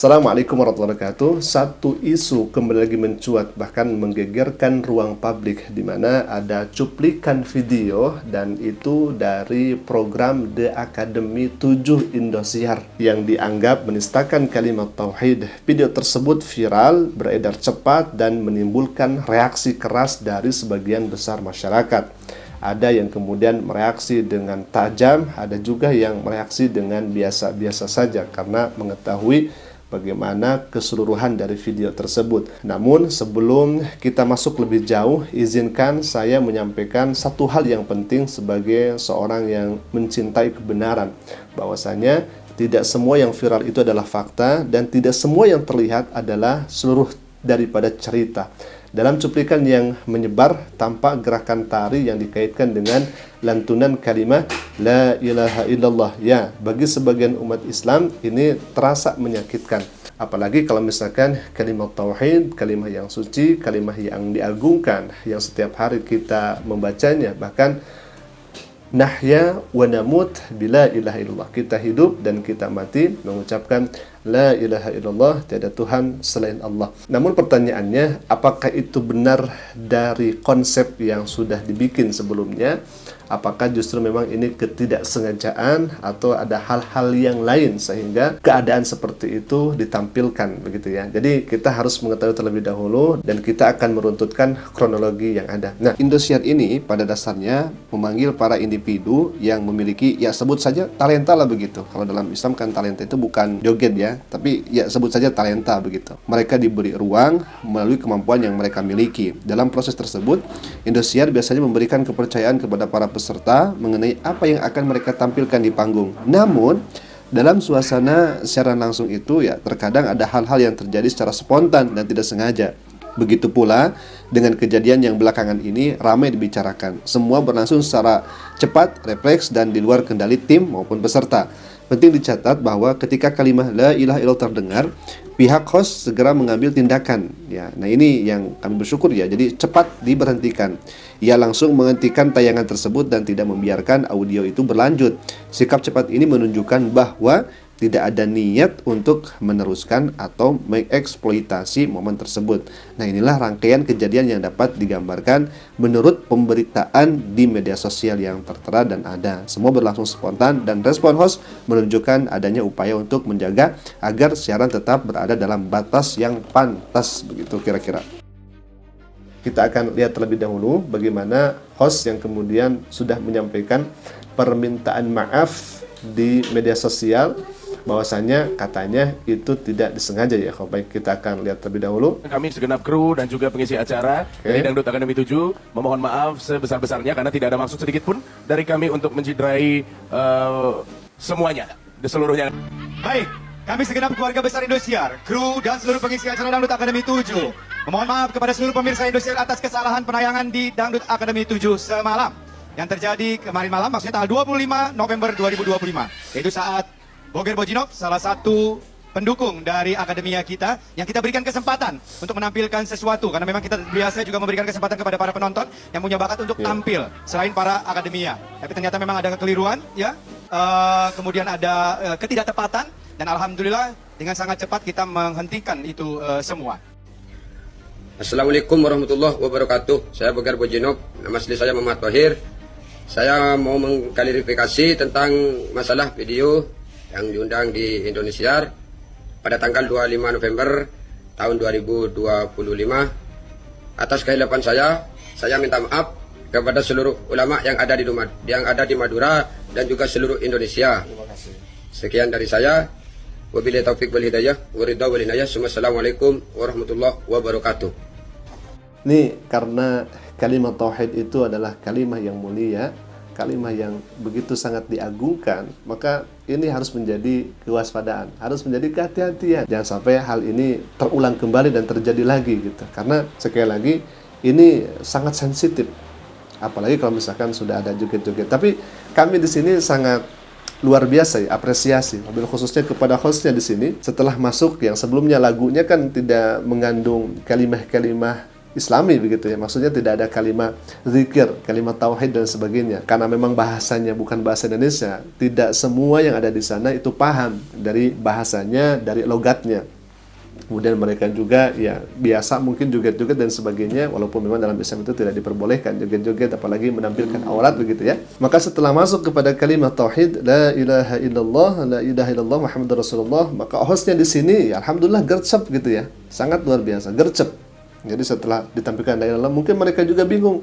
Assalamualaikum warahmatullahi wabarakatuh. Satu isu kembali lagi mencuat bahkan menggegerkan ruang publik, di mana ada cuplikan video dan itu dari program The Academy 7 Indosiar yang dianggap menistakan kalimat tauhid. Video tersebut viral, beredar cepat dan menimbulkan reaksi keras dari sebagian besar masyarakat. Ada yang kemudian mereaksi dengan tajam, ada juga yang mereaksi dengan biasa-biasa saja karena mengetahui bagaimana keseluruhan dari video tersebut. Namun sebelum kita masuk lebih jauh, izinkan saya menyampaikan satu hal yang penting sebagai seorang yang mencintai kebenaran, bahwasanya tidak semua yang viral itu adalah fakta dan tidak semua yang terlihat adalah seluruh daripada cerita. Dalam cuplikan yang menyebar tampak gerakan tari yang dikaitkan dengan lantunan kalimat La ilaha illallah. Ya, bagi sebagian umat Islam ini terasa menyakitkan. Apalagi kalau misalkan kalimat tauhid, kalimat yang suci, kalimat yang diagungkan, yang setiap hari kita membacanya, bahkan nahya wa namut bila ilaha illallah. Kita hidup dan kita mati mengucapkan la ilaha illallah, tiada Tuhan selain Allah. Namun pertanyaannya, apakah itu benar dari konsep yang sudah dibikin sebelumnya? Apakah justru memang ini ketidaksengajaan atau ada hal-hal yang lain sehingga keadaan seperti itu ditampilkan begitu ya. Jadi kita harus mengetahui terlebih dahulu dan kita akan meruntutkan kronologi yang ada. Nah, Indosiar ini pada dasarnya memanggil para individu yang memiliki, ya sebut saja talenta lah begitu. Kalau dalam Islam kan talenta itu bukan joget ya, tapi ya sebut saja talenta begitu. Mereka diberi ruang melalui kemampuan yang mereka miliki. Dalam proses tersebut, Indosiar biasanya memberikan kepercayaan kepada para peserta mengenai apa yang akan mereka tampilkan di panggung. Namun, dalam suasana siaran langsung itu ya terkadang ada hal-hal yang terjadi secara spontan dan tidak sengaja. Begitu pula dengan kejadian yang belakangan ini ramai dibicarakan. Semua berlangsung secara cepat, refleks dan di luar kendali tim maupun peserta. Penting dicatat bahwa ketika kalimat la ilaha illallah terdengar, pihak host segera mengambil tindakan. Ya, nah ini yang kami bersyukur ya. Jadi cepat diberhentikan. Ia langsung menghentikan tayangan tersebut dan tidak membiarkan audio itu berlanjut. Sikap cepat ini menunjukkan bahwa tidak ada niat untuk meneruskan atau mengeksploitasi momen tersebut. Nah, inilah rangkaian kejadian yang dapat digambarkan menurut pemberitaan di media sosial yang tertera dan ada. Semua berlangsung spontan dan respon host menunjukkan adanya upaya untuk menjaga agar siaran tetap berada dalam batas yang pantas, begitu kira-kira. Kita akan lihat terlebih dahulu bagaimana host yang kemudian sudah menyampaikan permintaan maaf di media sosial, bahwasanya katanya itu tidak disengaja ya. Baik, kita akan lihat terlebih dahulu. Kami segenap kru dan juga pengisi acara dari Dangdut Academy 7 memohon maaf sebesar-besarnya karena tidak ada maksud sedikit pun dari kami untuk menciderai semuanya, seluruhnya. Baik, kami segenap keluarga besar Indosiar, kru dan seluruh pengisi acara Dangdut Academy 7 memohon maaf kepada seluruh pemirsa Indosiar atas kesalahan penayangan di Dangdut Academy 7 semalam yang terjadi kemarin malam, maksudnya tanggal 25 November 2025, yaitu saat Boger Bojinov, salah satu pendukung dari akademia kita, yang kita berikan kesempatan untuk menampilkan sesuatu, karena memang kita biasa juga memberikan kesempatan kepada para penonton yang punya bakat untuk tampil selain para akademia. Tapi ternyata memang ada kekeliruan, ya, kemudian ada ketidaktepatan, dan alhamdulillah dengan sangat cepat kita menghentikan itu semua. Assalamualaikum warahmatullahi wabarakatuh. Saya Boger Bojinov, nama asli saya Muhammad Thohir. Saya mau mengklarifikasi tentang masalah video yang diundang di Indosiar pada tanggal 25 November tahun 2025. Atas kehilapan saya minta maaf kepada seluruh ulama yang ada di Madura dan juga seluruh Indonesia. Sekian dari saya. Wabillahi taufik wal hidayah, waridha wal inayah. Assalamualaikum warahmatullahi wabarakatuh. Nih, karena kalimat tauhid itu adalah kalimat yang mulia, kalimat yang begitu sangat diagungkan, maka ini harus menjadi kewaspadaan, harus menjadi kehati-hatian. Jangan sampai hal ini terulang kembali dan terjadi lagi gitu. Karena sekali lagi ini sangat sensitif. Apalagi kalau misalkan sudah ada joget-joget. Tapi kami di sini sangat luar biasa ya, apresiasi, mobil khususnya kepada hostnya di sini. Setelah masuk yang sebelumnya lagunya kan tidak mengandung kalimah-kalimah Islami begitu ya. Maksudnya tidak ada kalimat zikir, kalimat tauhid dan sebagainya. Karena memang bahasanya bukan bahasa Indonesia, tidak semua yang ada di sana itu paham dari bahasanya, dari logatnya. Kemudian mereka juga ya biasa mungkin joget-joget dan sebagainya, walaupun memang dalam Islam itu tidak diperbolehkan joget-joget apalagi menampilkan aurat begitu ya. Maka setelah masuk kepada kalimat tauhid la ilaha illallah, la ilaha illallah Muhammadur Rasulullah, maka hostnya di sini ya, alhamdulillah gercep gitu ya. Sangat luar biasa, gercep. Jadi setelah ditampilkan la ilaha illallah, mungkin mereka juga bingung.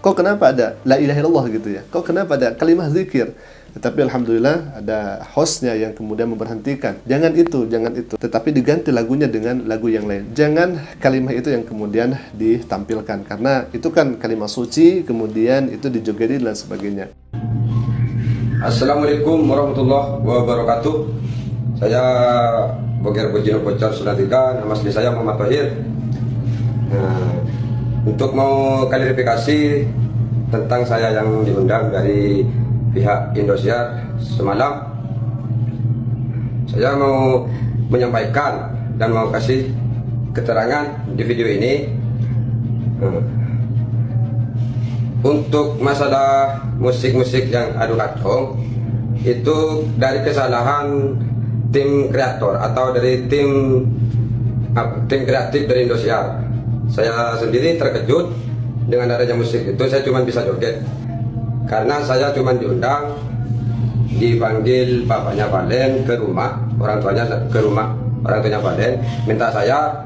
Kok kenapa ada la ilaha illallah gitu ya? Kok kenapa ada kalimat zikir? Tetapi alhamdulillah ada hostnya yang kemudian memberhentikan. Jangan itu, tetapi diganti lagunya dengan lagu yang lain. Jangan kalimat itu yang kemudian ditampilkan, karena itu kan kalimat suci, kemudian itu dijogedi dan sebagainya. Assalamualaikum warahmatullahi wabarakatuh. Saya Boger Bojino Bocor Sulatiga, nama asli saya Muhammad Tahir. Nah, untuk mau klarifikasi tentang saya yang diundang dari pihak Indosiar semalam, saya mau menyampaikan dan mau kasih keterangan di video ini. Untuk masalah musik-musik yang adu kacung itu dari kesalahan tim kreator atau dari tim kreatif dari Indosiar. Saya sendiri terkejut dengan adanya musik itu. Saya cuma bisa joget karena saya cuma diundang, dipanggil bapaknya Valen ke rumah, orang tuanya ke rumah, orang tuanya Valen minta saya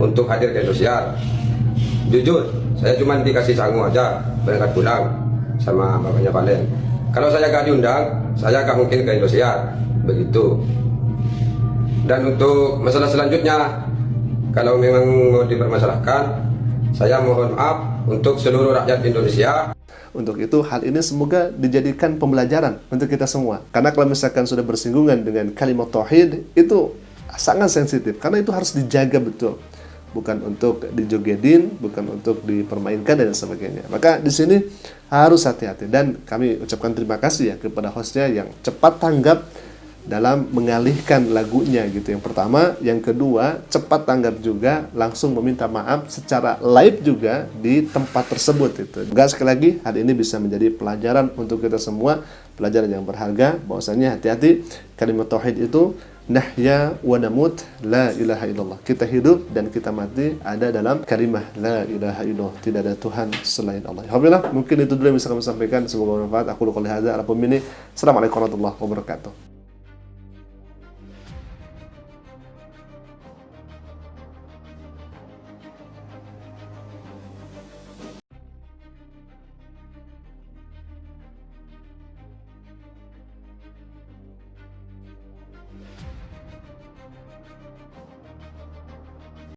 untuk hadir ke Indosiar. Jujur, saya cuma dikasih sangu aja berangkat pulang sama bapaknya Valen. Kalau saya gak diundang, saya gak mungkin ke Indosiar, begitu. Dan untuk masalah selanjutnya, kalau memang mau dipermasalahkan, saya mohon maaf untuk seluruh rakyat Indonesia. Untuk itu hal ini semoga dijadikan pembelajaran untuk kita semua. Karena kalau misalkan sudah bersinggungan dengan kalimat tauhid itu sangat sensitif, karena itu harus dijaga betul. Bukan untuk dijogedin, bukan untuk dipermainkan dan sebagainya. Maka di sini harus hati-hati, dan kami ucapkan terima kasih ya kepada hostnya yang cepat tanggap dalam mengalihkan lagunya gitu. Yang pertama, yang kedua cepat tanggap juga, langsung meminta maaf secara live juga di tempat tersebut itu. Juga sekali lagi hal ini bisa menjadi pelajaran untuk kita semua, pelajaran yang berharga bahwasanya hati-hati kalimat tauhid itu nahya wa namut la ilaha illallah. Kita hidup dan kita mati ada dalam kalimah la ilaha illallah. Tidak ada Tuhan selain Allah. Alhamdulillah, mungkin itu dulu yang bisa kami sampaikan. Semoga bermanfaat. Aku qouli hadza, Assalamualaikum warahmatullahi wabarakatuh.